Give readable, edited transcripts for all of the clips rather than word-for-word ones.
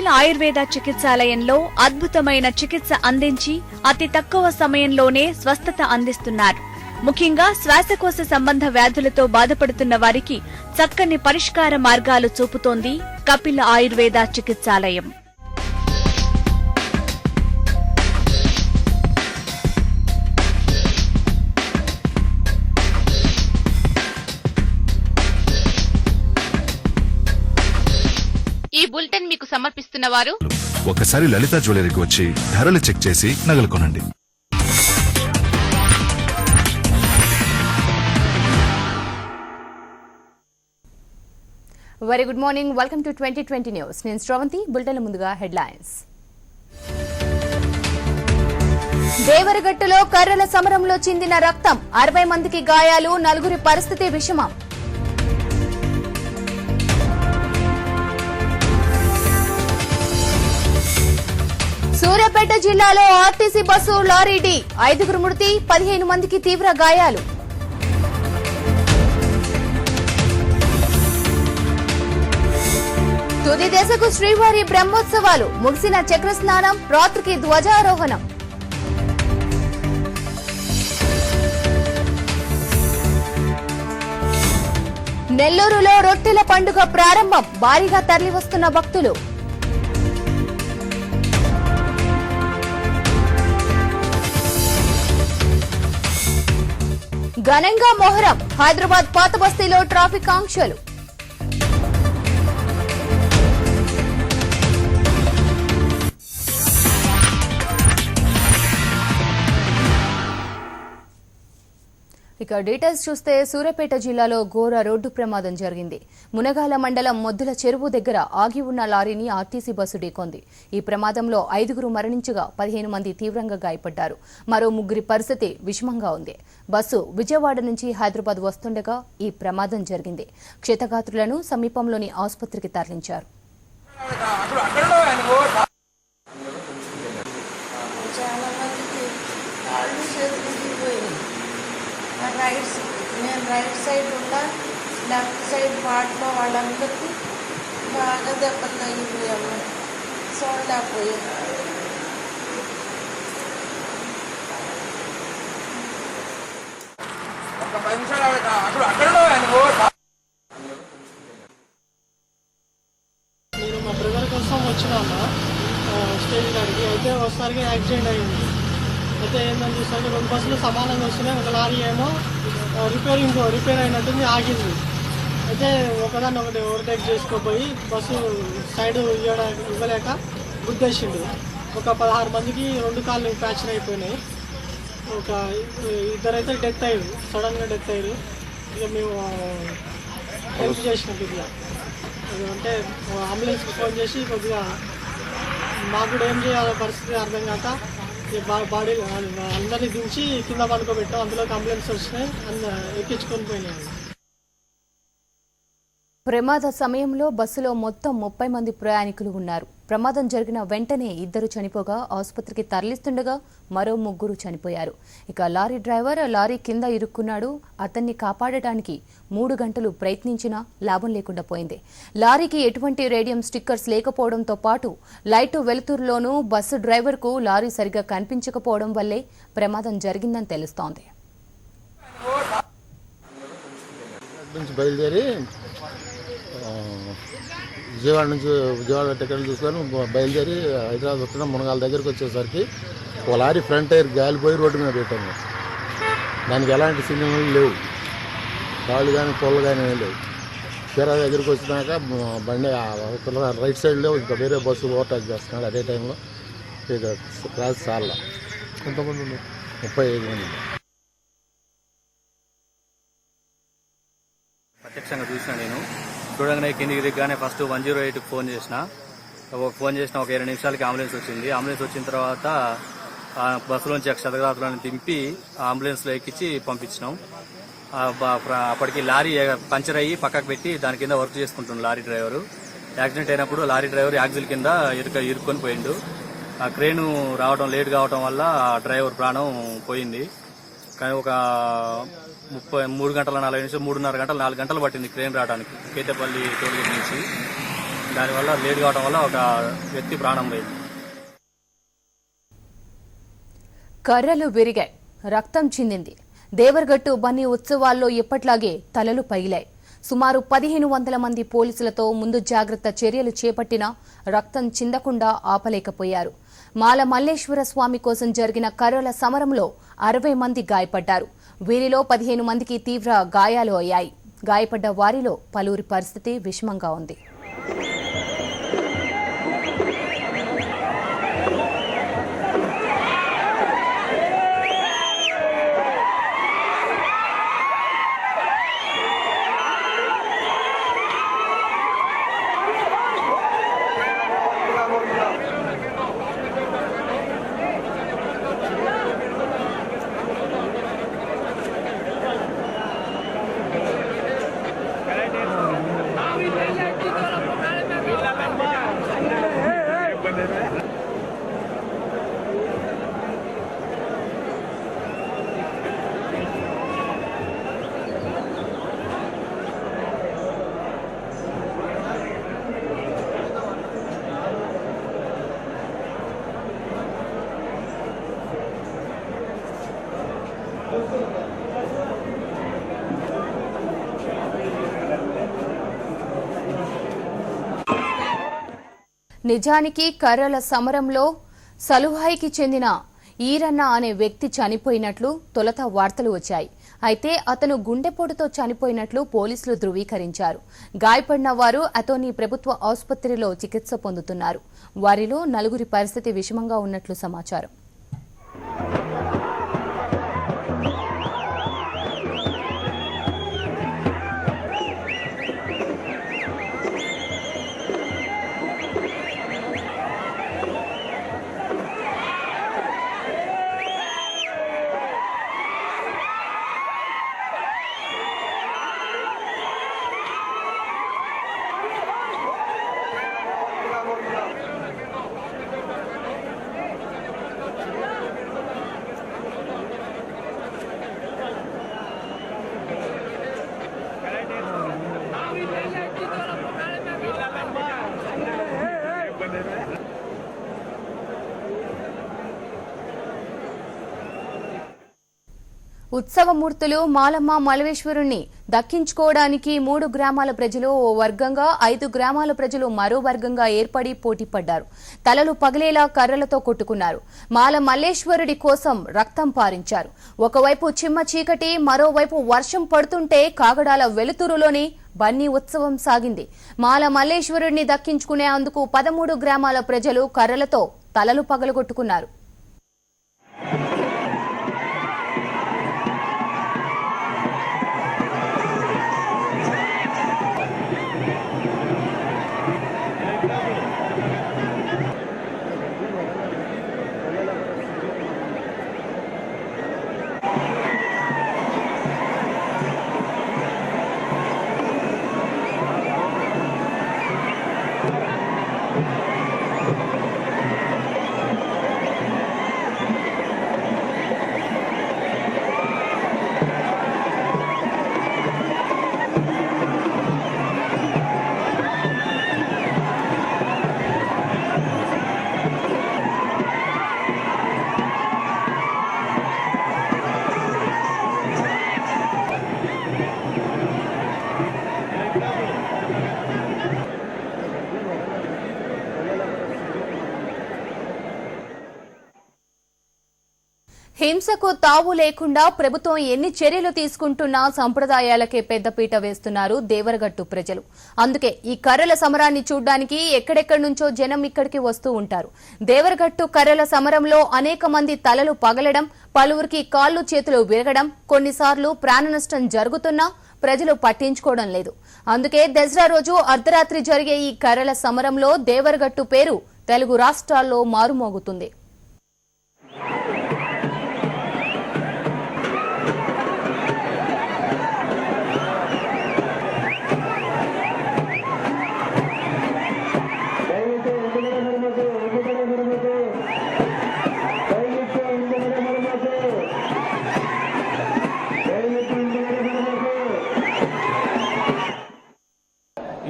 కపిల్ ఆయుర్వేద చికిత్సాలయంలో అద్భుతమైన చికిత్స అందించి అతి తక్కువ సమయంలోనే స్వస్థత అందిస్తున్నారు. ముఖ్యంగా శ్వాసకోశ సంబంధ వ్యాధులతో బాధపడుతున్న వారికి చక్కని పరిష్కార మార్గాలు చూపుతోంది కపిల్ ఆయుర్వేద చికిత్సాలయం. ఈ బులెటిన్ మీకు సమర్పిస్తున్న వారు ఒకసారి లలిత జ్యువెలరీకి వచ్చి ధరలు చెక్ చేసి నగలు కొనండి. Very good morning, welcome to 2020 news. నేను శ్రవంతి. బులెటిన్ ముందుగా హెడ్లైన్స్. దేవరగట్టులో కర్రల సమరంలో చిందిన రక్తం, 60 మందికి గాయాలు, 4 పరిస్థితి విషమం. సూర్యాపేట జిల్లాలో ఆర్టీసీ బస్సు లారీ ఢీ, 5 మృతి, 15 మందికి తీవ్ర గాయాలు. తుది దశకు శ్రీవారి బ్రహ్మోత్సవాలు, ముగిసిన చక్రస్నానం, రాత్రికి ధ్వజారోహణం. నెల్లూరులో రొట్టెల పండుగ ప్రారంభం, భారీగా తరలివస్తున్న భక్తులు. ఘనంగా మొహరం, హైదరాబాద్ పాత బస్తీలో ట్రాఫిక్ ఆంక్షలు. ఇక డీటెయిల్స్ చూస్తే సూర్యాపేట జిల్లాలో ఘోర రోడ్డు ప్రమాదం జరిగింది. మునగాల మండలం మొద్దుల చెరువు దగ్గర ఆగి ఉన్న లారీని ఆర్టీసీ బస్సు ఢీకొంది. ఈ ప్రమాదంలో 5 మరణించగా 15 మంది తీవ్రంగా గాయపడ్డారు. మరో 3 పరిస్థితి విషమంగా ఉంది. బస్సు విజయవాడ నుంచి హైదరాబాద్ వస్తుండగా ఈ ప్రమాదం జరిగింది. క్షతగాత్రులను సమీపంలోని ఆసుపత్రికి తరలించారు. నేను రైట్ సైడ్ ఉన్న లెఫ్ట్ సైడ్ పార్ట్లో వాళ్ళందరికీ బాగా దెబ్బలు తగిలిపోయాము, చూడలేకపోయాము. నేను మా బ్రదర్ కోసం వచ్చినాను స్టేజ్ కాడికి. అయితే ఒకసారికి యాక్సిడెంట్ అయింది. అయితే ఏంటని చూసాక 2 బస్సులు సమానంగా వస్తున్నాయి. ఒక లారీ ఏమో రిపేర్ అయినట్టుంది, ఆగింది. అయితే ఒకదాన్ని ఒకటి ఓవర్టేక్ చేసుకోపోయి బస్సు సైడ్ ఇవ్వలేక గుద్దేసిండు. ఒక 16 మందికి 2 కాళ్ళు ఫ్రాక్చర్ అయిపోయినాయి. ఒక 2 అయితే డెత్ అయ్యారు, సడన్గా డెత్ అయ్యారు. ఇక మేము హెల్ప్ చేసినాం కొద్దిగా. అంటే అంబులెన్స్కి ఫోన్ చేసి కొద్దిగా మాకు కూడా ఏం చేయాలో పరిస్థితి అర్థం కాక బాడీ అందరినీ దించి కింద పడుకోబెట్టాం. అందులోకి అంబులెన్స్ వచ్చినాయి, ఎక్కించుకొని పోయినాయి. ప్రమాద సమయంలో బస్సులో మొత్తం 30 మంది ప్రయాణికులు ఉన్నారు. ప్రమాదం జరిగిన వెంటనే 2 చనిపోగా ఆసుపత్రికి తరలిస్తుండగా మరో 3 చనిపోయారు. ఇక లారీ డ్రైవర్ లారీ కింద ఇరుక్కున్నాడు. అతన్ని కాపాడటానికి 3 గంటలు ప్రయత్నించినా లాభం లేకుండా పోయింది. లారీకి ఎటువంటి రేడియం స్టిక్కర్స్ లేకపోవడంతో పాటు లైటు వెలుతురులోనూ బస్సు డ్రైవర్కు లారీ సరిగా కనిపించకపోవడం వల్లే ప్రమాదం జరిగిందని తెలుస్తోంది. విజయవాడ టికెట్లు తీసుకొని బయలుదేరి హైదరాబాద్ వస్తున్నాం. మునగాల దగ్గరికి వచ్చేసరికి ఒక లారీ ఫ్రంట్ టైర్ గాలిపోయి రోడ్డు మీద పెట్టాము. దానికి ఎలాంటి సిగ్నల్ లేవు, కాళ్ళు కానీ పొల్లు కానీ ఏం లేవు. తీరా దగ్గరికి వచ్చినాక బండి రైట్ సైడ్లో ఇంకా వేరే బస్సు ఓవర్టేక్ చేస్తున్నాడు. అదే టైంలో ఇక క్రాస్ చాలా ఎంతమంది ఉన్నారు, 35 మంది. ప్రత్యక్షంగా చూసిన నేను చూడగానే కిందికి దిగ్గానే ఫస్ట్ 108కి ఫోన్ చేసిన ఒక 20 నిమిషాలకి అంబులెన్స్ వచ్చింది. అంబులెన్స్ వచ్చిన తర్వాత బస్సులోంచి క్షతగాత్రులను దింపి అంబులెన్స్లో ఎక్కించి పంపించినాం. అప్పటికి లారీ పంచర్ అయ్యి పక్కకు పెట్టి దాని కింద వర్క్ చేసుకుంటున్నాం. లారీ డ్రైవరు యాక్సిడెంట్ అయినప్పుడు లారీ డ్రైవర్ యాక్సిల్ కింద ఇరుక్కొని పోయిండు. ఆ క్రేను రావడం లేట్ కావడం వల్ల డ్రైవర్ ప్రాణం పోయింది. కానీ ఒక 3 గంటల 40 నిమిషాలు 3.5 గంటలు 4 గంటలు పట్టింది క్రేన్ రావడానికి కేతేపల్లి టోల్గేట్ నుంచి. దానివల్ల లేట్ కావడం వల్ల ఒక వ్యక్తి ప్రాణం పోయింది. కర్రలు విరిగాయి, రక్తం చిందింది. దేవరగట్టు బన్నీ ఉత్సవాల్లో ఎప్పట్లాగే తలలు పగిలాయి. సుమారు 1500 మంది పోలీసులతో ముందు జాగ్రత్త చర్యలు చేపట్టినా రక్తం చిందకుండా ఆపలేకపోయారు. మాల మల్లేశ్వర స్వామి కోసం జరిగిన కర్రల సమరంలో 60 మంది గాయపడ్డారు. వీరిలో 15 మందికి తీవ్ర గాయాలు అయ్యాయి. గాయపడ్డ వారిలో పలువురి పరిస్థితి విషమంగా ఉంది. నిజానికి కర్రల సమరంలో సలుహాయికి చెందిన ఈరన్న అనే వ్యక్తి చనిపోయినట్లు తొలుత వార్తలు వచ్చాయి. అయితే అతను గుండెపోటుతో చనిపోయినట్లు పోలీసులు ధృవీకరించారు. గాయపడిన వారు అతోని ప్రభుత్వ ఆసుపత్రిలో చికిత్స పొందుతున్నారు. వారిలో 4 పరిస్థితి విషమంగా ఉన్నట్లు సమాచారం. ఉత్సవమూర్తులు మాలమ్మ మల్లేశ్వరుణ్ణి దక్కించుకోవడానికి 3 గ్రామాల ప్రజలు ఓ వర్గంగా, 5 గ్రామాల ప్రజలు మరో వర్గంగా ఏర్పడి పోటీపడ్డారు. తలలు పగిలేలా కర్రలతో కొట్టుకున్నారు. మాల మల్లేశ్వరుడి కోసం రక్తం పారించారు. ఒకవైపు చిమ్మ చీకటి, మరోవైపు వర్షం పడుతుంటే కాగడాల వెలుతురులోని బన్నీ ఉత్సవం సాగింది. మాల మల్లేశ్వరుడిని దక్కించుకునే అందుకు 13 గ్రామాల ప్రజలు కర్రలతో తలలు పగలగొట్టుకున్నారు. హింసకు తావు లేకుండా ప్రభుత్వం ఎన్ని చర్యలు తీసుకుంటున్నా సంప్రదాయాలకే పెద్దపీట వేస్తున్నారు దేవరగట్టు ప్రజలు. అందుకే ఈ కర్రల సమరాన్ని చూడ్డానికి ఎక్కడెక్కడి నుంచో జనం ఇక్కడికి వస్తూ ఉంటారు. దేవరగట్టు కర్రల సమరంలో అనేక మంది తలలు పగలడం, పలువురికి కాళ్లు చేతులు విరగడం, కొన్నిసార్లు ప్రాణ నష్టం జరుగుతున్నా ప్రజలు పట్టించుకోవడం లేదు. అందుకే దసరా రోజు అర్ధరాత్రి జరిగే ఈ కర్రల సమరంలో దేవరగట్టు పేరు తెలుగు రాష్ట్రాల్లో మారుమోగుతుంది.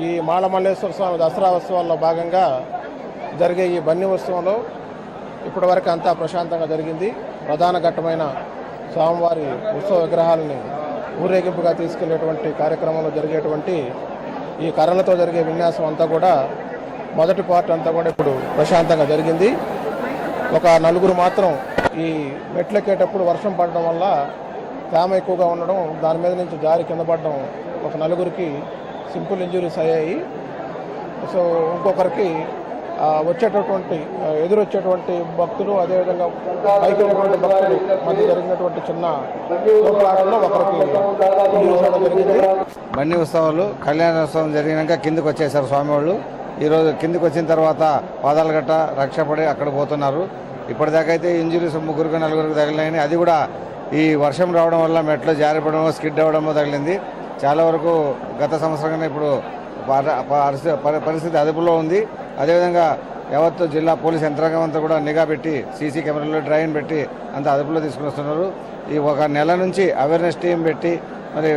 ఈ మాళమల్లేశ్వర స్వామి దసరా ఉత్సవాల్లో భాగంగా జరిగే ఈ బన్నీ ఉత్సవంలో ఇప్పటివరకు అంతా ప్రశాంతంగా జరిగింది. ప్రధాన ఘట్టమైన స్వామివారి ఉత్సవ విగ్రహాలని ఊరేగింపుగా తీసుకెళ్లేటువంటి కార్యక్రమంలో జరిగేటువంటి ఈ కర్రలతో జరిగే విన్యాసం అంతా కూడా మొదటి పార్ట్ అంతా కూడా ఇప్పుడు ప్రశాంతంగా జరిగింది. ఒక నలుగురు మాత్రం ఈ మెట్లెక్కేటప్పుడు వర్షం పడడం వల్ల తేమ ఎక్కువగా ఉండడం, దాని మీద నుంచి జారి కింద పడడం, ఒక నలుగురికి సింపుల్ ఇంజురీస్ అయ్యాయి. సో ఇంకొకరికి ఎదురొచ్చేటువంటి భక్తులు, అదేవిధంగా పైకి వెళ్ళినటువంటి భక్తులు మధ్య జరిగినటువంటి చిన్న తోపులాటల్లో ఒకరికి ఇంజురీస్ అవ్వడం జరిగింది. బన్నీ ఉత్సవాలు కళ్యాణోత్సవం జరిగినాక కిందికి వచ్చేసారు స్వామి వాళ్ళు. ఈరోజు కిందికి వచ్చిన తర్వాత పాదాలగట్ట రక్షపడి అక్కడ పోతున్నారు. ఇప్పటిదాకా అయితే ఇంజురీస్ 3-4 తగిలినాయని, అది కూడా ఈ వర్షం రావడం వల్ల మెట్లు జారిపడమో స్కిడ్ అవ్వడమో తగిలింది. చాలా వరకు గత సంవత్సరం కన్నా ఇప్పుడు పరిస్థితి అదుపులో ఉంది. అదేవిధంగా యావత్తు జిల్లా పోలీస్ యంత్రాంగం అంతా కూడా నిఘా పెట్టి సీసీ కెమెరాలో డ్రైన్ పెట్టి అంత అదుపులో తీసుకుని వస్తున్నారు. ఈ 1 నెల నుంచి అవేర్నెస్ టీం పెట్టి మరి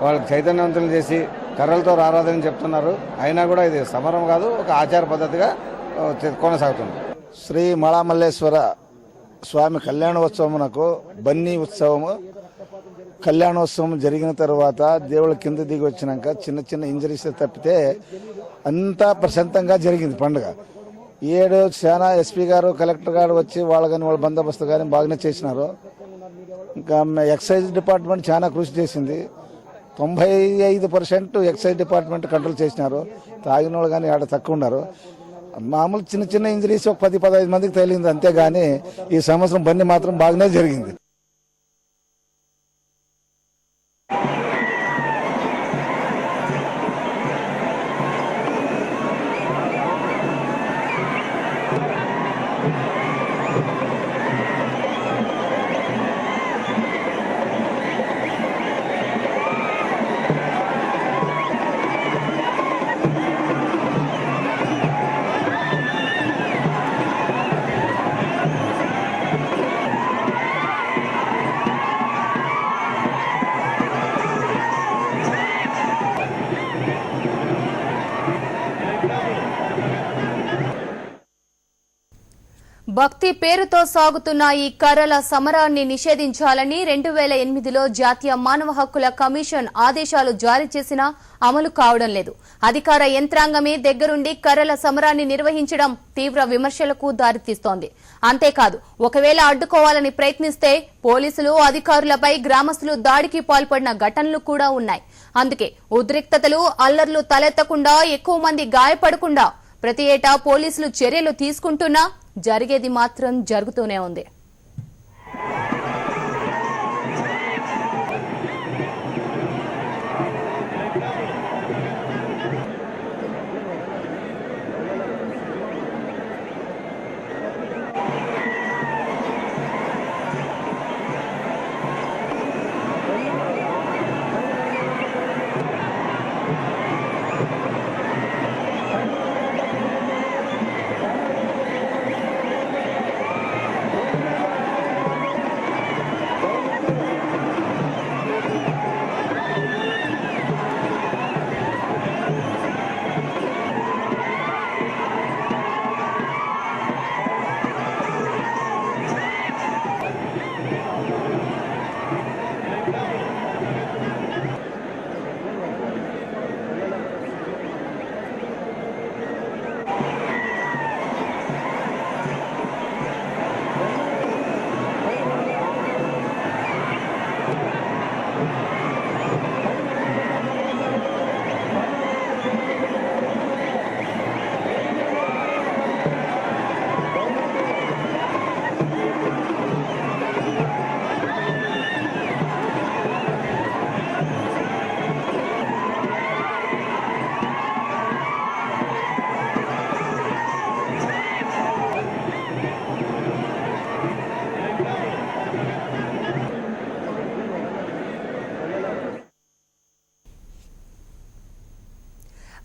వాళ్ళకి చైతన్యవంతులు చేసి కర్రలతో రారాదని చెప్తున్నారు. అయినా కూడా ఇది సమరం కాదు, ఒక ఆచార పద్ధతిగా కొనసాగుతుంది. శ్రీ మాళమల్లేశ్వర స్వామి కళ్యాణోత్సవమునకు బన్నీ ఉత్సవము కళ్యాణోత్సవం జరిగిన తర్వాత దేవుళ్ళ కింద దిగి వచ్చినాక చిన్న చిన్న ఇంజరీస్ తప్పితే అంతా ప్రశాంతంగా జరిగింది పండుగ. 7 చాలా ఎస్పీ గారు కలెక్టర్ గారు వచ్చి వాళ్ళ బందోబస్తు కానీ బాగానే చేసినారు. ఇంకా ఎక్సైజ్ డిపార్ట్మెంట్ చాలా కృషి చేసింది. 95% ఎక్సైజ్ డిపార్ట్మెంట్ కంట్రోల్ చేసినారు. తాగిన వాళ్ళు కానీ ఆడ తక్కువ ఉన్నారు. మామూలు చిన్న చిన్న ఇంజరీస్ ఒక 10-15 మందికి తగిలింది అంతేగాని ఈ సంవత్సరం బండి మాత్రం బాగానే జరిగింది. భక్తి పేరుతో సాగుతున్న ఈ కర్రల సమరాన్ని నిషేధించాలని 2008లో జాతీయ మానవ హక్కుల కమిషన్ ఆదేశాలు జారీ చేసినా అమలు కావడం లేదు. అధికార యంత్రాంగమే దగ్గరుండి కర్రల సమరాన్ని నిర్వహించడం తీవ్ర విమర్శలకు దారితీస్తోంది. అంతేకాదు, ఒకవేళ అడ్డుకోవాలని ప్రయత్నిస్తే పోలీసులు అధికారులపై గ్రామస్తులు దాడికి పాల్పడిన ఘటనలు కూడా ఉన్నాయి. అందుకే ఉద్రిక్తతలు, అల్లర్లు తలెత్తకుండా, ఎక్కువ మంది గాయపడకుండా ప్రతి ఏటా పోలీసులు చర్యలు తీసుకుంటున్నా జరిగేది మాత్రం జరుగుతూనే ఉంది.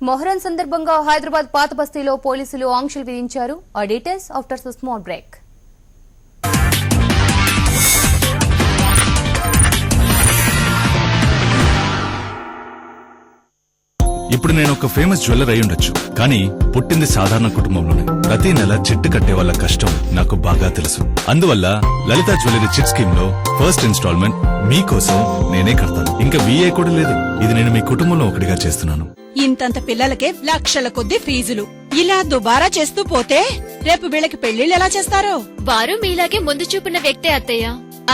మొహరం సందర్భంగా హైదరాబాద్ పాత బస్తీలో పోలీసులు ఆంక్షలు విధించారు. ఆ details after some small break. ఇప్పుడు నేను ఒక ఫేమస్ జ్యువెలర్ అయి ఉండొచ్చు, కానీ పుట్టింది సాధారణ కుటుంబంలోనే. ప్రతి నెల చిట్టు కట్టే వాళ్ళ కష్టం నాకు బాగా తెలుసు. అందువల్ల లలిత జ్యువెలరీ చిట్ స్కీమ్ లో ఫస్ట్ ఇన్స్టాల్మెంట్ మీకోసం నేనే కడతాను. ఇంకా VA కూడా లేదు. ఇది నేను మీ కుటుంబంలో ఒకటిగా చేస్తున్నాను. ఇంతంత పిల్లలకే లక్షల కొద్ది ఫీజులు ఇలా దుబారా చేస్తూ పోతే రేపు వీళ్ళకి పెళ్లిళ్ళు ఎలా చేస్తారో? వారు మీలాగే ముందు చూపున్న వ్యక్తే అత్తయ్య.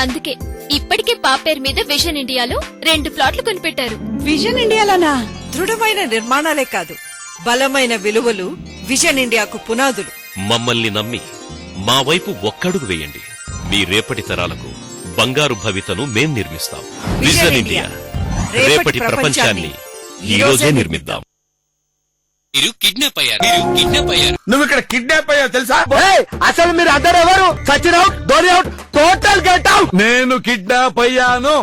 అందుకే ఇప్పటికే పాప పేరు మీద విజన్ ఇండియాలో 2 ప్లాట్లు కొనిపెట్టారు. విజన్ ఇండియాలోనా? దృఢమైన నిర్మాణాలే కాదు, బలమైన విలువలు విజన్ ఇండియాకు పునాదులు. మమ్మల్ని నమ్మి మా వైపు ఒక్కడుగు వేయండి. మీ రేపటి తరాలకు బంగారు భవితను మేం నిర్మిస్తాం. విజన్ ఇండియా, రేపటి ప్రపంచాన్ని ఈ రోజే నిర్మిద్దాం. మీరు కిడ్నాప్ అయ్యారు. నువ్వు ఇక్కడ కిడ్నాప్ అయ్యావు తెలుసా? అసలు మీరు అందరు ఎవరు? Sachin out, Dhoni out, total get out. నేను కిడ్నాప్ అయ్యాను.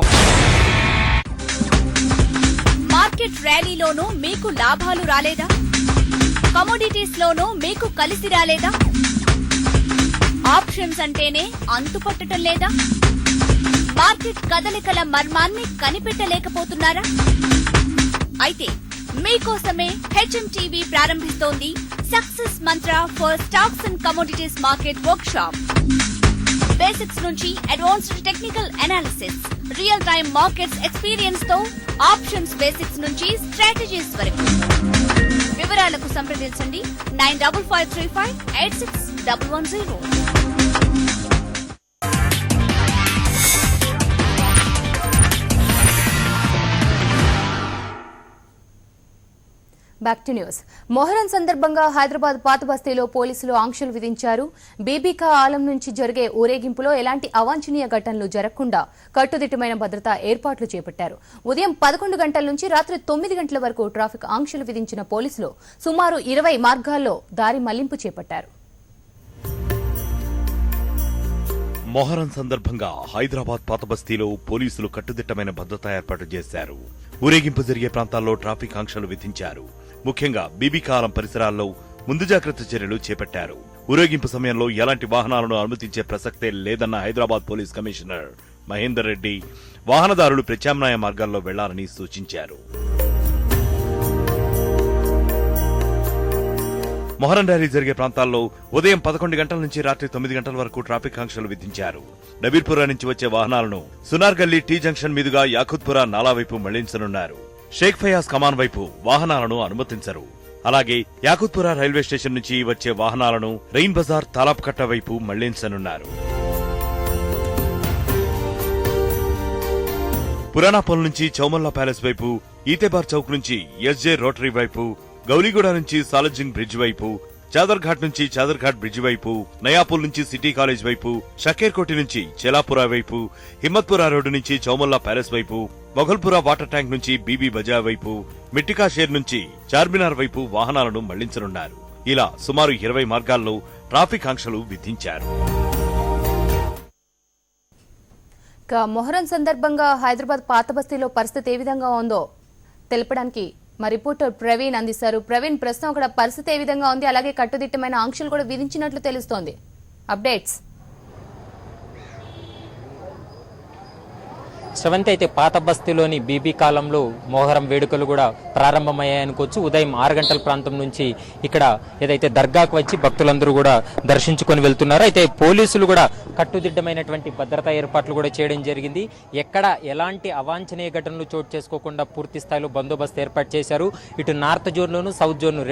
మార్కెట్ ర్యాలీలోనూ మీకు లాభాలు రాలేదా? కమోడిటీస్ లోనూ మీకు కలిసి రాలేదా? ఆప్షన్స్ అంటేనే అంతుపట్టడం లేదా? మార్కెట్ కదలికల మర్మాన్ని కనిపెట్టలేకపోతున్నారా? అయితే మీకోసమే HMTV ప్రారంభిస్తోంది success mantra for stocks and commodities market workshop. Basics నుంచి advanced technical analysis, real time markets experience తో ఆప్షన్స్ బేసిక్స్ నుంచి స్ట్రాటజీస్ వరకు. వివరాలకు సంప్రదించండి 9553586110. Back to news. మొహరం సందర్భంగా హైదరాబాద్ పాత బస్తీలో పోలీసులు ఆంక్షలు విధించారు. బీబీకా ఆలం నుంచి జరిగే ఊరేగింపులో ఎలాంటి అవాంఛనీయ ఘటనలు జరగకుండా కట్టుదిట్టమైన భద్రతా ఏర్పాట్లు చేపట్టారు. ఉదయం 11 గంటల నుంచి రాత్రి 9 గంటల వరకు ట్రాఫిక్ ఆంక్షలు విధించిన పోలీసులు సుమారు 20 మార్గాల్లో దారి మళ్లింపు చేపట్టారు. మొహరం సందర్భంగా హైదరాబాద్ పాత బస్తీలో పోలీసులు కట్టుదిట్టమైన భద్రతా ఏర్పాటు చేశారు. ఊరేగింపు జరిగే ప్రాంతాల్లో ట్రాఫిక్ ఆంక్షలు విధించారు. ముఖ్యంగా బీబీకాలం పరిసరాల్లో ముందు జాగ్రత్త చర్యలు చేపట్టారు. ఊరేగింపు సమయంలో ఎలాంటి వాహనాలను అనుమతించే ప్రసక్తే లేదన్న హైదరాబాద్ పోలీస్ కమిషనర్ మహేందర్ రెడ్డి వాహనదారులు ప్రత్యామ్నాయ మార్గాల్లో వెళ్లాలని సూచించారు. మొహరం ర్యాలీ జరిగే ప్రాంతాల్లో ఉదయం 11 గంటల నుంచి రాత్రి 9 గంటల వరకు ట్రాఫిక్ ఆంక్షలు విధించారు. నబీర్పురా నుంచి వచ్చే వాహనాలను సునార్ గల్లీ టీ జంక్షన్ మీదుగా యాకుత్పురా నాలా వైపు మళ్లించనున్నారు. షేక్ ఫయాజ్ కమాన్ వైపు వాహనాలను అనుమతించరు. అలాగే యాకుత్పురా రైల్వే స్టేషన్ నుంచి వచ్చే వాహనాలను రెయిన్ బజార్ తాలాబ్ కట్ట వైపు మళ్లించనున్నారు. పురాణాపల్ నుంచి చౌమల్లా ప్యాలెస్ వైపు, ఈతేబార్ చౌక్ నుంచి SJ రోటరీ వైపు, గౌలీగూడ నుంచి సాలజింగ్ బ్రిడ్జ్ వైపు, చాదర్ఘాట్ నుంచి చాదర్ఘాట్ బ్రిడ్జ్ వైపు, నయాపూల్ నుంచి సిటీ కాలేజ్ వైపు, షకేర్కోటి నుంచి చెలాపురా వైపు, హిమ్మత్పురా రోడ్డు నుంచి చౌమల్లా ప్యాలెస్ వైపు, మొఘల్పురా వాటర్ ట్యాంక్ నుంచి బీబీ బజార్ వైపు, మిట్టికా షేర్ నుంచి చార్మినార్ వైపు వాహనాలను మళ్లించనున్నారు. ఇలా సుమారు 20 మార్గాల్లో ట్రాఫిక్ ఆంక్షలు విధించారు. మొహరం సందర్భంగా హైదరాబాద్ పాత బస్తీలో పరిస్థితి ఏ విధంగా ఉందో తెలపడానికి మా రిపోర్టర్ ప్రవీణ్ అందిస్తారు. ప్రవీణ్, ప్రస్తుతం అక్కడ పరిస్థితి ఏ విధంగా ఉంది, అలాగే కట్టుదిట్టమైన ఆంక్షలు కూడా విధించినట్లు తెలుస్తోంది. అప్డేట్స్. శ్రవంతి, అయితే పాత బస్తీలోని బీబీ కాలంలో మొహరం వేడుకలు కూడా ప్రారంభమయ్యాయనుకోవచ్చు. ఉదయం 6 గంటల ప్రాంతం నుంచి ఇక్కడ ఏదైతే దర్గాకు వచ్చి భక్తులందరూ కూడా దర్శించుకొని వెళ్తున్నారు. అయితే పోలీసులు కూడా కట్టుదిట్టమైనటువంటి భద్రతా ఏర్పాట్లు కూడా చేయడం జరిగింది. ఎక్కడ ఎలాంటి అవాంఛనీయ ఘటనలు చోటు చేసుకోకుండా పూర్తి స్థాయిలో బందోబస్తు ఏర్పాటు చేశారు. ఇటు నార్త్ జోన్లోను సౌత్ జోన్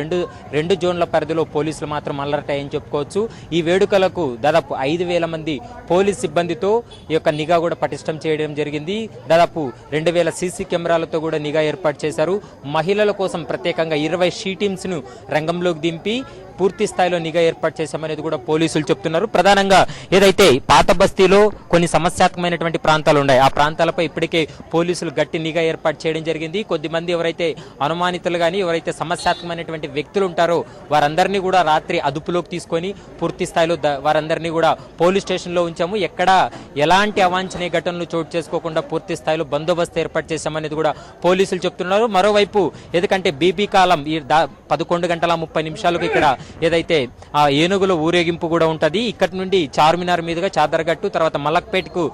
రెండు జోన్ల పరిధిలో పోలీసులు మాత్రం అలర్ట్ అయ్యని చెప్పుకోవచ్చు. ఈ వేడుకలకు దాదాపు 5,000 మంది పోలీస్ సిబ్బందితో ఈ యొక్క నిఘా కూడా పటిష్టం చేయడం జరిగింది. దాదాపు 2,000 సీసీ కెమెరాలతో కూడా నిఘా ఏర్పాటు చేశారు. మహిళల కోసం ప్రత్యేకంగా 20 షీ టీమ్స్ ను రంగంలోకి దింపి పూర్తి స్థాయిలో నిఘా ఏర్పాటు చేశామనేది కూడా పోలీసులు చెప్తున్నారు. ప్రధానంగా ఏదైతే పాత బస్తీలో కొన్ని సమస్యాత్మకమైనటువంటి ప్రాంతాలు ఉన్నాయి, ఆ ప్రాంతాలపై ఇప్పటికే పోలీసులు గట్టి నిఘా ఏర్పాటు చేయడం జరిగింది. కొద్దిమంది ఎవరైతే అనుమానితులు గాని ఎవరైతే సమస్యాత్మకమైనటువంటి వ్యక్తులు ఉంటారో వారందరినీ కూడా రాత్రి అదుపులోకి తీసుకొని పూర్తి స్థాయిలో వారందరినీ కూడా పోలీస్ స్టేషన్ లో ఉంచాము. ఎక్కడా ఎలాంటి అవాంఛనీయ ఘటనలు చోటు చేసుకోకుండా కూడా పూర్తి స్థాయిలో బందోబస్తు ఏర్పాటు చేశామనేది కూడా పోలీసులు చెప్తున్నారు. మరోవైపు ఎందుకంటే బీబీ కాలం ఈ 11:30 ఇక్కడ ఏదైతే ఆ ఏనుగుల ఊరేగింపు కూడా ఉంటది. ఇక్కడి నుండి చార్మినార్ మీదుగా చాదర్గట్టు తర్వాత మలక్పేట్కు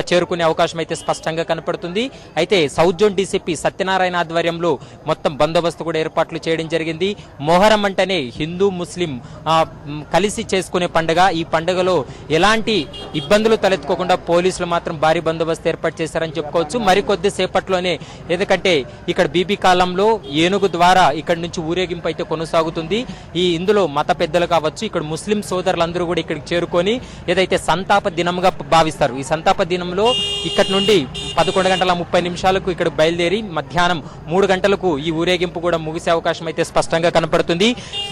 చేరుకునే అవకాశం అయితే స్పష్టంగా కనపడుతుంది. అయితే సౌత్ జోన్ డీసీపీ సత్యనారాయణ ఆధ్వర్యంలో మొత్తం బందోబస్తు కూడా ఏర్పాట్లు చేయడం జరిగింది. మొహరం అంటేనే హిందూ ముస్లిం కలిసి చేసుకునే పండుగ. ఈ పండుగలో ఎలాంటి ఇబ్బందులు తలెత్తుకోకుండా పోలీసులు మాత్రం భారీ బందోబస్తు ఏర్పాటు చేశారని చెప్పుకోవచ్చు. మరికొద్ది సేపట్లోనే ఎందుకంటే ఇక్కడ బీబీ కాలంలో ఏనుగు ద్వారా ఇక్కడ నుంచి ఊరేగింపు అయితే కొనసాగుతుంది. ఇందులో మత పెద్దలు కావచ్చు, ఇక్కడ ముస్లిం సోదరులందరూ కూడా ఇక్కడికి చేరుకొని ఏదైతే సంతాప దినంగా భావిస్తారు. ఈ సంతాప దినంలో ఇక్కడ నుండి 11:30 ఇక్కడ బయలుదేరి మధ్యాహ్నం 3 గంటలకు ఈ ఊరేగింపు కూడా ముగిసే అవకాశం అయితే స్పష్టంగా కనపడుతుంది.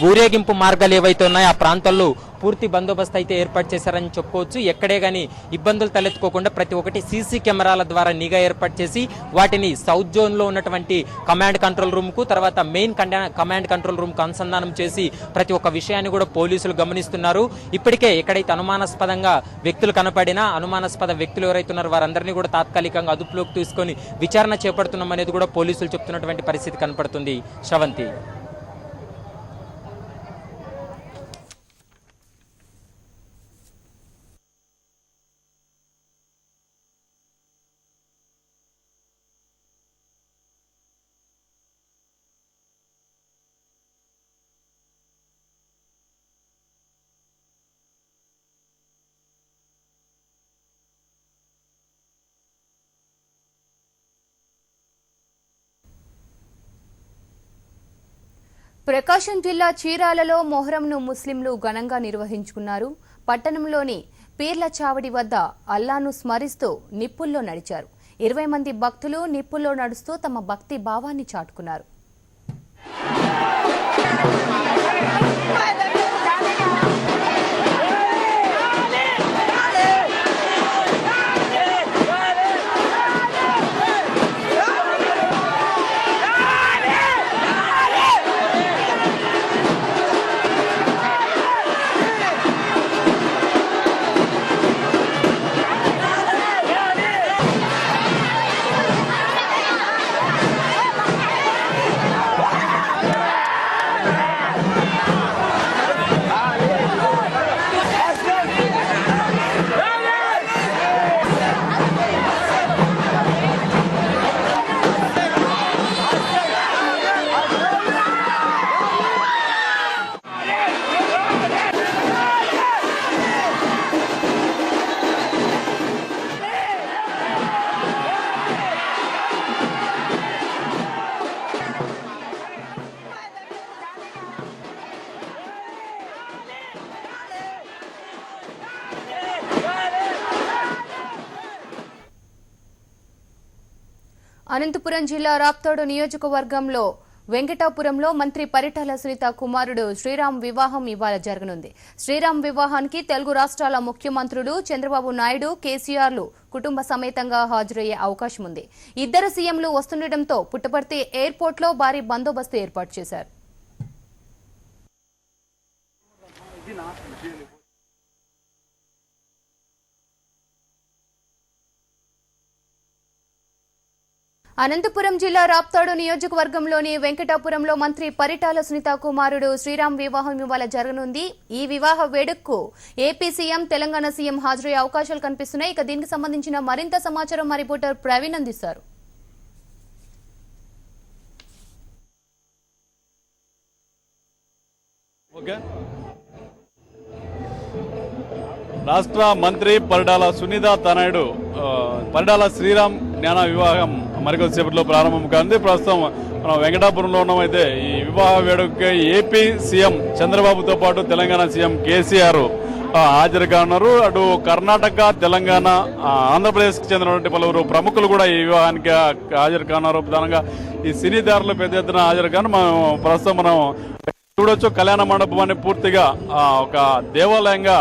ఊరేగింపు మార్గాలు ఏవైతే ఉన్నాయో ఆ ప్రాంతాల్లో పూర్తి బందోబస్తు అయితే ఏర్పాటు చేశారని చెప్పుకోవచ్చు. ఎక్కడే గానీ ఇబ్బందులు తలెత్తుకోకుండా ప్రతి ఒక్కటి సీసీ కెమెరాల ద్వారా నిఘా ఏర్పాటు చేసి వాటిని సౌత్ జోన్ లో ఉన్నటువంటి కమాండ్ కంట్రోల్ రూమ్ కు తర్వాత మెయిన్ కమాండ్ కంట్రోల్ రూమ్ కు అనుసంధానం చేసి ప్రతి ఒక్క విషయాన్ని కూడా పోలీసులు గమనిస్తున్నారు. ఇప్పటికే ఎక్కడైతే అనుమానాస్పదంగా వ్యక్తులు కనపడినా అనుమానాస్పద వ్యక్తులు ఎవరైతే ఉన్నారో వారందరినీ కూడా తాత్కాలికంగా అదుపులోకి తీసుకొని విచారణ చేపడుతున్నాం అనేది కూడా పోలీసులు చెప్తున్నటువంటి పరిస్థితి కనపడుతుంది. శ్రవంతి. ప్రకాశం జిల్లా చీరాలలో మొహరంను ముస్లింలు ఘనంగా నిర్వహించుకున్నారు. పట్టణంలోని పీర్ల చావడి వద్ద అల్లాను స్మరిస్తూ నిప్పుల్లో నడిచారు. 20 మంది భక్తులు నిప్పుల్లో నడుస్తూ తమ భక్తి భావాన్ని చాటుకున్నారు. అనంతపురం జిల్లా రాప్తాడు నియోజకవర్గంలో వెంకటాపురంలో మంత్రి పరిటాల సునీత కుమారుడు శ్రీరామ్ వివాహం ఇవాళ జరగనుంది. శ్రీరామ్ వివాహానికి తెలుగు రాష్ట్రాల ముఖ్యమంత్రులు చంద్రబాబు నాయుడు, కేసీఆర్లు కుటుంబ సమేతంగా హాజరయ్యే అవకాశం ఉంది. ఇద్దరు సీఎంలు వస్తుండటంతో పుట్టపర్తి ఎయిర్పోర్ట్లో భారీ బందోబస్తు ఏర్పాటు చేశారు. అనంతపురం జిల్లా రాప్తాడు నియోజకవర్గంలోని వెంకటాపురంలో మంత్రి పరిటాల సునీత కుమారుడు శ్రీరామ్ వివాహం ఇవాళ జరగనుంది. ఈ వివాహ వేడుకకు ఏపీ సీఎం, తెలంగాణ సీఎం హాజరయ్యే అవకాశాలు కనిపిస్తున్నాయి. ఇక దీనికి సంబంధించిన మరింత సమాచారం మా రిపోర్టర్ ప్రవీణ్ అందిస్తారు. రాష్ట్ర మంత్రి పరిటాల సునీత తనయుడు పరిటాల శ్రీరామ్ జ్ఞాన వివాహం మరికొద్దిసేపట్లో ప్రారంభం కానుంది. ప్రస్తుతం మనం వెంకటాపురంలో ఉన్నామైతే ఈ వివాహ వేడుకకి ఏపీ సీఎం చంద్రబాబుతో పాటు తెలంగాణ సీఎం కేసీఆర్ హాజరు కానున్నారు. అటు కర్ణాటక, తెలంగాణ, ఆంధ్రప్రదేశ్కి చెందినటువంటి పలువురు ప్రముఖులు కూడా ఈ వివాహానికి హాజరు కానున్నారు. ప్రధానంగా ఈ సినీదారులు పెద్ద ఎత్తున హాజరు కాను. ప్రస్తుతం మనం చూడొచ్చు, కళ్యాణ మండపాన్ని పూర్తిగా ఒక దేవాలయంగా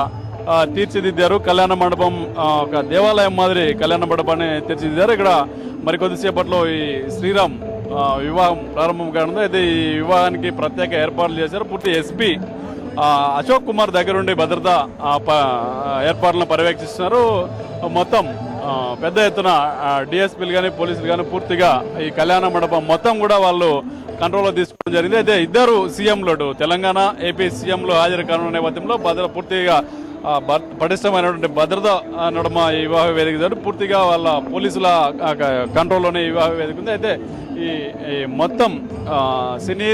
తీర్చిదిద్దారు. కళ్యాణ మండపం ఒక దేవాలయం మాదిరి కళ్యాణ మండపాన్ని తీర్చిదిద్దారు. ఇక్కడ మరికొద్దిసేపట్లో ఈ శ్రీరామ్ వివాహం ప్రారంభం కానుంది. అయితే ఈ వివాహానికి ప్రత్యేక ఏర్పాట్లు చేశారు. పూర్తి ఎస్పీ అశోక్ కుమార్ దగ్గరుండి భద్రతా ఏర్పాట్లను పర్యవేక్షిస్తున్నారు. మొత్తం పెద్ద ఎత్తున డిఎస్పీలు కానీ పోలీసులు కానీ పూర్తిగా ఈ కళ్యాణ మండపం మొత్తం కూడా వాళ్ళు కంట్రోల్లో తీసుకోవడం జరిగింది. అయితే ఇద్దరు సీఎంలు తెలంగాణ ఏపీ సీఎంలు హాజరు కానున్న నేపథ్యంలో పూర్తిగా పటిష్టమైనటువంటి భద్రత నడుమ ఈ వివాహ వేదిక పూర్తిగా వాళ్ళ పోలీసుల కంట్రోల్లోనే ఈ వివాహ వేదిక ఉంది. అయితే ఈ మొత్తం సినీ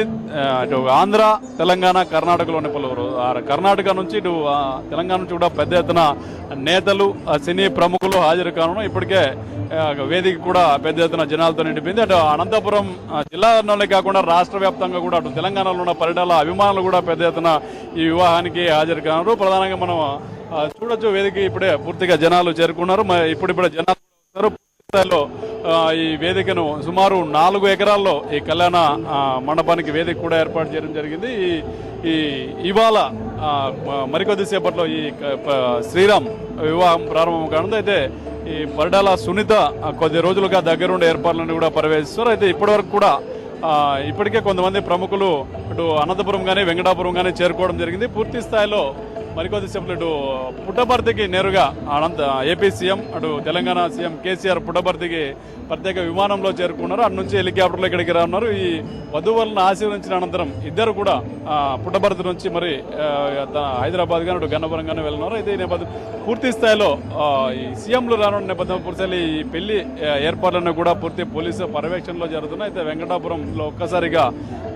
ఇటు ఆంధ్ర తెలంగాణ కర్ణాటకలోని పలువురు కర్ణాటక నుంచి ఇటు తెలంగాణ నుంచి కూడా పెద్ద ఎత్తున నేతలు సినీ ప్రముఖులు హాజరు కాను. ఇప్పటికే వేదిక కూడా పెద్ద ఎత్తున జనాలతో నిండిపోయింది. అటు అనంతపురం జిల్లాలోనే కాకుండా రాష్ట్ర వ్యాప్తంగా కూడా అటు తెలంగాణలో ఉన్న పరిటాల అభిమానులు కూడా పెద్ద ఎత్తున ఈ వివాహానికి హాజరు కాను. ప్రధానంగా మనం చూడొచ్చు వేదిక ఇప్పుడే పూర్తిగా జనాలు చేరుకున్నారు. ఇప్పుడిప్పుడే జనాలు స్థాయిలో ఈ వేదికను సుమారు 4 ఎకరాల్లో ఈ కళ్యాణ మండపానికి వేదిక కూడా ఏర్పాటు చేయడం జరిగింది. ఇవాళ మరికొద్దిసేపట్లో ఈ శ్రీరామ్ వివాహం ప్రారంభం కానుంది. అయితే ఈ పరిటాల సునీత కొద్ది రోజులుగా దగ్గరుండి ఏర్పాట్లను కూడా పర్యవేక్షిస్తారు. అయితే ఇప్పటివరకు కూడా ఇప్పటికే కొంతమంది ప్రముఖులు ఇటు అనంతపురం కానీ వెంకటాపురం కానీ చేరుకోవడం జరిగింది. పూర్తి స్థాయిలో మరికొద్దిసేపు ఇటు పుట్టపర్తికి నేరుగా ఏపీ సీఎం అటు తెలంగాణ సీఎం కేసీఆర్ పుట్టపర్తికి ప్రత్యేక విమానంలో చేరుకున్నారు. అటు నుంచి హెలికాప్టర్లో ఇక్కడికి రానున్నారు. ఈ వధువులను ఆశీర్వదించిన అనంతరం ఇద్దరు కూడా పుట్టపర్తి నుంచి మరి హైదరాబాద్ గానీ అటు గన్నవరం గానీ వెళ్ళినారు. అయితే ఈ నేపథ్యం పూర్తి స్థాయిలో ఈ సీఎంలు రానున్న నేపథ్యం పూర్తి ఈ పెళ్లి ఏర్పాట్లను కూడా పూర్తి పోలీసు పర్యవేక్షణలో జరుగుతున్నాయి. అయితే వెంకటాపురంలో ఒక్కసారిగా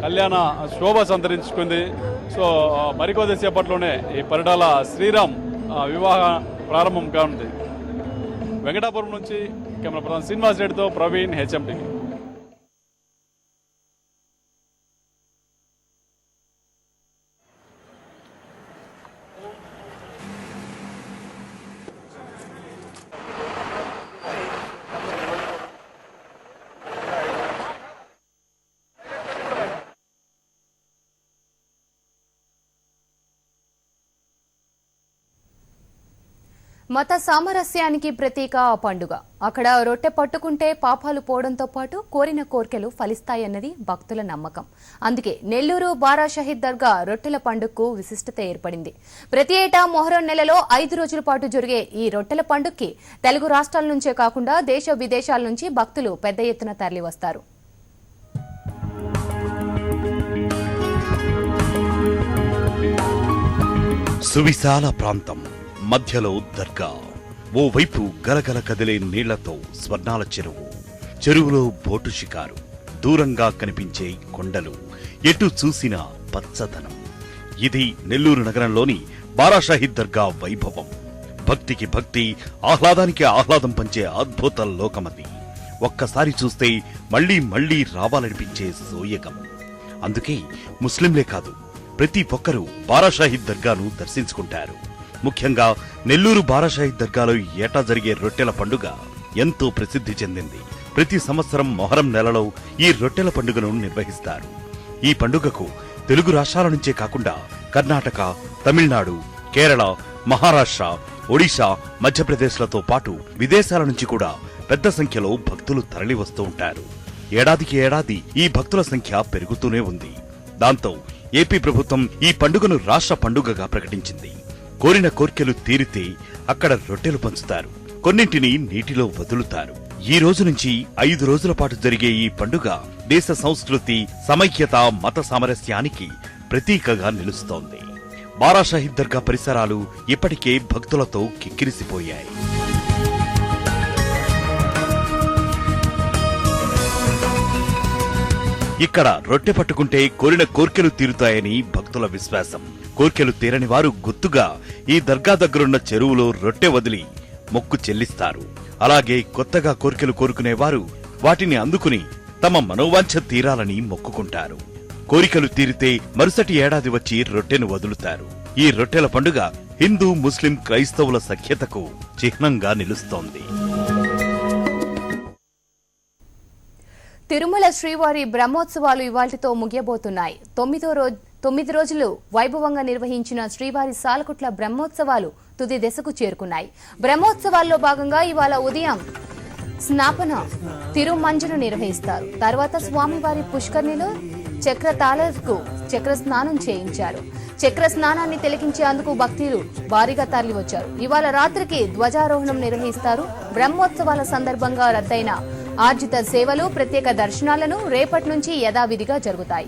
కళ్యాణ శోభ సంతరించుకుంది. సో మరికొద్దిసేపట్లోనే ఈ పరిటాల శ్రీరామ్ వివాహ ప్రారంభం కానుంది. వెంకటాపురం నుంచి కెమెరా పర్సన్ శ్రీనివాస్ రెడ్డితో ప్రవీణ్, హెచ్ఎండి. మత సామరస్యానికి ప్రతీక ఆ పండుగ. అక్కడ రొట్టె పట్టుకుంటే పాపాలు పోవడంతో పాటు కోరిన కోర్కెలు ఫలిస్తాయన్నది భక్తుల నమ్మకం. అందుకే నెల్లూరు బారా షహీద్ దర్గా రొట్టెల పండుగకు విశిష్టత ఏర్పడింది. ప్రతి ఏటా మొహరం నెలలో 5 రోజుల పాటు జరిగే ఈ రొట్టెల పండుగకి తెలుగు రాష్ట్రాల నుంచే కాకుండా దేశ విదేశాల నుంచి భక్తులు పెద్ద ఎత్తున తరలివస్తారు. సువిశాల ప్రాంతం మధ్యలో దర్గా, ఓవైపు గలగల కదిలే నీళ్లతో స్వర్ణాల చెరువు, చెరువులో బోటు షికారు, దూరంగా కనిపించే కొండలు, ఎటు చూసినా పచ్చదనం. ఇది నెల్లూరు నగరంలోని బారా షహీద్ దర్గా వైభవం. భక్తికి భక్తి, ఆహ్లాదానికి ఆహ్లాదం పంచే అద్భుత లోకమది. ఒక్కసారి చూస్తే మళ్లీ మళ్లీ రావాలనిపించే సోయగం. అందుకే ముస్లింలే కాదు, ప్రతి ఒక్కరూ బారా షహీద్ దర్గాను దర్శించుకుంటారు. ముఖ్యంగా నెల్లూరు బారా షహీద్ దర్గాలో ఏటా జరిగే రొట్టెల పండుగ ఎంతో ప్రసిద్ధి చెందింది. ప్రతి సంవత్సరం మొహరం నెలలో ఈ రొట్టెల పండుగను నిర్వహిస్తారు. ఈ పండుగకు తెలుగు రాష్ట్రాల నుంచే కాకుండా కర్ణాటక, తమిళనాడు, కేరళ, మహారాష్ట్ర, ఒడిశా, మధ్యప్రదేశ్లతో పాటు విదేశాల నుంచి కూడా పెద్ద సంఖ్యలో భక్తులు తరలి వస్తూ ఉంటారు. ఏడాదికి ఏడాది ఈ భక్తుల సంఖ్య పెరుగుతూనే ఉంది. దాంతో ఏపీ ప్రభుత్వం ఈ పండుగను రాష్ట్ర పండుగగా ప్రకటించింది. కోరిన కోర్కెలు తీరితే అక్కడ రొట్టెలు పంచుతారు, కొన్నింటిని నీటిలో వదులుతారు. ఈ రోజు నుంచి 5 రోజుల పాటు జరిగే ఈ పండుగ దేశ సంస్కృతి, సమైక్యత, మత సామరస్యానికి ప్రతీకగా నిలుస్తోంది. బారా షహీద్ దర్గా పరిసరాలు ఇప్పటికే భక్తులతో కిక్కిరిసిపోయాయి. ఇక్కడ రొట్టె పట్టుకుంటే కోరిన కోర్కెలు తీరుతాయని భక్తుల విశ్వాసం. కోర్కెలు తీరని వారు గుర్తుగా ఈ దర్గా దగ్గరున్న చెరువులో రొట్టె వదిలి మొక్కు చెల్లిస్తారు. అలాగే కొత్తగా కోర్కెలు కోరుకునేవారు వాటిని అందుకుని తమ మనోవాంఛ తీరాలని మొక్కుకుంటారు. కోరికలు తీరితే మరుసటి ఏడాది వచ్చి రొట్టెను వదులుతారు. ఈ రొట్టెల పండుగ హిందూ, ముస్లిం, క్రైస్తవుల సఖ్యతకు చిహ్నంగా నిలుస్తోంది. తిరుమల శ్రీవారి బ్రహ్మోత్సవాలు ఇవాళ్టితో ముగియబోతున్నాయి. 9 రోజులు వైభవంగా నిర్వహించిన శ్రీవారి సాలకుట్ల బ్రహ్మోత్సవాలు తుది దశకు చేరుకున్నాయి. బ్రహ్మోత్సవాల్లో భాగంగా ఇవాళ ఉదయం స్నాపన తిరుమంజను నిర్వహిస్తారు. తర్వాత స్వామివారి పుష్కరిణిలో చక్రతాళకు చక్ర స్నానం చేయించారు. చక్ర స్నానాన్ని తిలకించేందుకు భక్తులు భారీగా తరలివచ్చారు. ఇవాళ రాత్రికి ధ్వజారోహణం నిర్వహిస్తారు. బ్రహ్మోత్సవాల సందర్భంగా రద్దయిన ఆర్జిత సేవలు, ప్రత్యేక దర్శనాలను రేపటి నుంచి యథావిధిగా జరుగుతాయి.